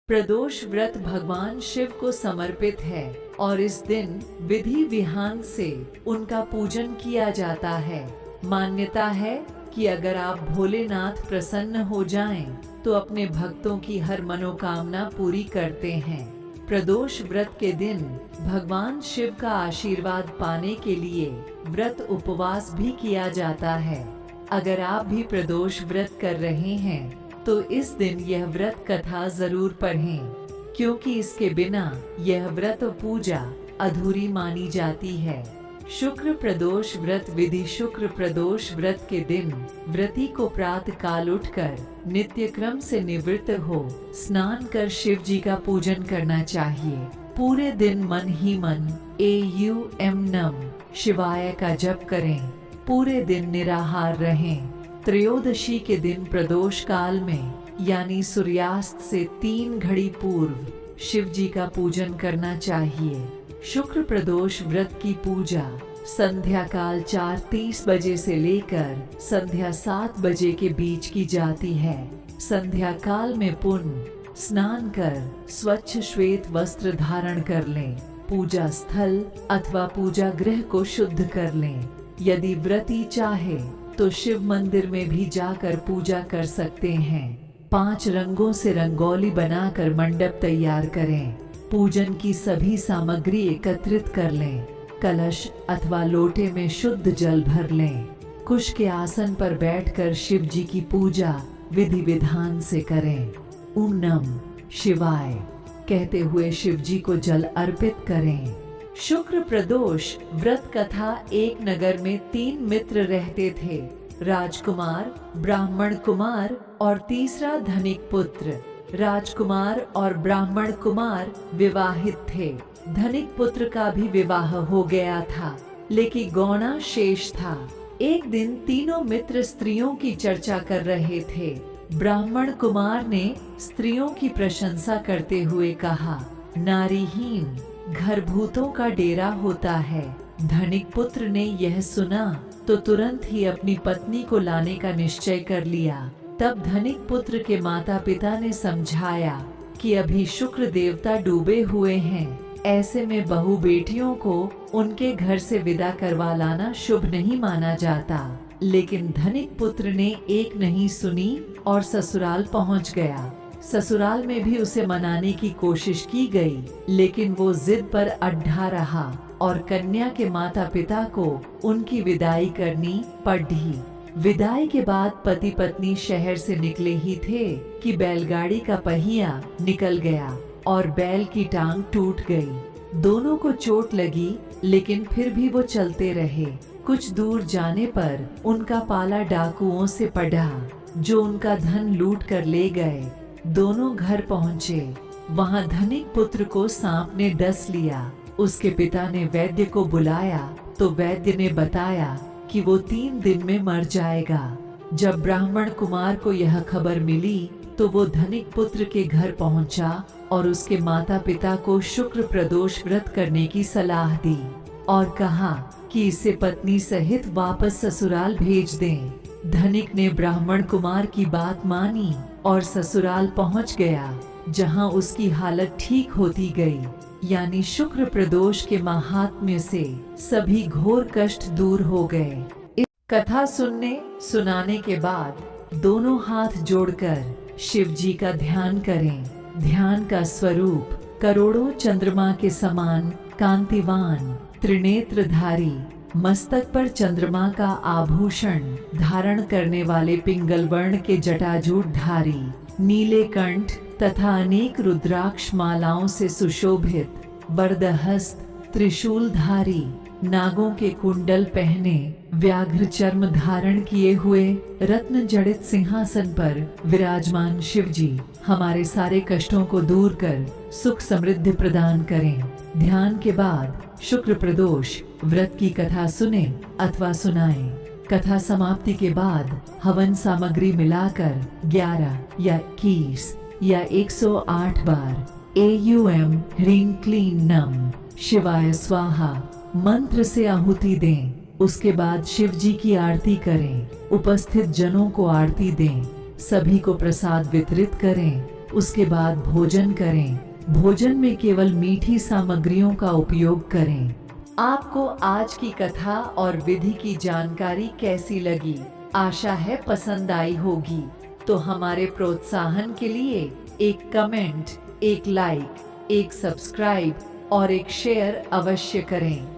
प्रदोष व्रत भगवान शिव को समर्पित है और इस दिन विधि विधान से उनका पूजन किया जाता है। मान्यता है कि अगर आप भोलेनाथ प्रसन्न हो जाएं, तो अपने भक्तों की हर मनोकामना पूरी करते हैं। प्रदोष व्रत के दिन भगवान शिव का आशीर्वाद पाने के लिए व्रत उपवास भी किया जाता है। अगर आप भी प्रदोष व्रत कर रहे हैं तो इस दिन यह व्रत कथा जरूर पढ़ें, क्योंकि इसके बिना यह व्रत पूजा अधूरी मानी जाती है। शुक्र प्रदोष व्रत विधि। शुक्र प्रदोष व्रत के दिन व्रती को प्रातः काल उठकर नित्य क्रम से निवृत्त हो स्नान कर शिव जी का पूजन करना चाहिए। पूरे दिन मन ही मन AUM नम शिवाय का जप करें। पूरे दिन निराहार रहें। त्रयोदशी के दिन प्रदोष काल में यानी सूर्यास्त से 3 घड़ी पूर्व शिव जी का पूजन करना चाहिए। शुक्र प्रदोष व्रत की पूजा संध्या काल 4:30 बजे से लेकर संध्या 7 बजे के बीच की जाती है। संध्या काल में पुण्य स्नान कर स्वच्छ श्वेत वस्त्र धारण कर लें। पूजा स्थल अथवा पूजा गृह को शुद्ध कर लें। यदि व्रती चाहे तो शिव मंदिर में भी जाकर पूजा कर सकते हैं। 5 रंगों से रंगोली बनाकर मंडप तैयार करें। पूजन की सभी सामग्री एकत्रित कर लें। कलश अथवा लोटे में शुद्ध जल भर लें। कुश के आसन पर बैठकर शिव जी की पूजा विधि विधान से करें। ओम नमः शिवाय कहते हुए शिव जी को जल अर्पित करें। शुक्र प्रदोष व्रत कथा। एक नगर में 3 मित्र रहते थे, राजकुमार, ब्राह्मण कुमार और तीसरा धनिक पुत्र। राजकुमार और ब्राह्मण कुमार विवाहित थे। धनिक पुत्र का भी विवाह हो गया था, लेकिन गौना शेष था। एक दिन तीनों मित्र स्त्रियों की चर्चा कर रहे थे। ब्राह्मण कुमार ने स्त्रियों की प्रशंसा करते हुए कहा, नारीहीन घर भूतों का डेरा होता है। धनिक पुत्र ने यह सुना तो तुरंत ही अपनी पत्नी को लाने का निश्चय कर लिया। तब धनिक पुत्र के माता पिता ने समझाया कि अभी शुक्र देवता डूबे हुए हैं, ऐसे में बहू बेटियों को उनके घर से विदा करवा लाना शुभ नहीं माना जाता। लेकिन धनिक पुत्र ने एक नहीं सुनी और ससुराल पहुंच गया। ससुराल में भी उसे मनाने की कोशिश की गई, लेकिन वो जिद पर अड़ा रहा और कन्या के माता पिता को उनकी विदाई करनी पड़ी। विदाई के बाद पति पत्नी शहर से निकले ही थे कि बैलगाड़ी का पहिया निकल गया और बैल की टांग टूट गई। दोनों को चोट लगी, लेकिन फिर भी वो चलते रहे। कुछ दूर जाने पर उनका पाला डाकुओं से पड़ा, जो उनका धन लूट कर ले गए। दोनों घर पहुँचे। वहाँ धनिक पुत्र को सांप ने डस लिया। उसके पिता ने वैद्य को बुलाया तो वैद्य ने बताया कि वो 3 दिन में मर जाएगा। जब ब्राह्मण कुमार को यह खबर मिली तो वो धनिक पुत्र के घर पहुंचा और उसके माता पिता को शुक्र प्रदोष व्रत करने की सलाह दी और कहा कि इसे पत्नी सहित वापस ससुराल भेज दें। धनिक ने ब्राह्मण कुमार की बात मानी और ससुराल पहुंच गया, जहां उसकी हालत ठीक होती गई। यानी शुक्र प्रदोष के महात्म्य से सभी घोर कष्ट दूर हो गए। इस कथा सुनाने के बाद दोनों हाथ जोड़कर शिव जी का ध्यान करें। ध्यान का स्वरूप करोड़ों चंद्रमा के समान कांतिवान, त्रिनेत्रधारी, मस्तक पर चंद्रमा का आभूषण धारण करने वाले पिंगल वर्ण के जटाजूटधारी, नीले कंठ तथा अनेक रुद्राक्ष मालाओं से सुशोभित, वरदहस्त, त्रिशूलधारी, नागों के कुंडल पहने, व्याघ्र चर्म धारण किए हुए रत्न जड़ित सिंहासन पर विराजमान शिव जी हमारे सारे कष्टों को दूर कर सुख समृद्धि प्रदान करें। ध्यान के बाद शुक्र प्रदोष व्रत की कथा सुने अथवा सुनाएं। कथा समाप्ति के बाद हवन सामग्री मिलाकर 11 या 21 या 108 बार AUM ह्रीं क्लीं नम शिवाय स्वाहा मंत्र से आहुति दें। उसके बाद शिव जी की आरती करें। उपस्थित जनों को आरती दें। सभी को प्रसाद वितरित करें। उसके बाद भोजन करें। भोजन में केवल मीठी सामग्रियों का उपयोग करें। आपको आज की कथा और विधि की जानकारी कैसी लगी? आशा है पसंद आई होगी। तो हमारे प्रोत्साहन के लिए एक कमेंट, एक लाइक, एक सब्सक्राइब और एक शेयर अवश्य करें।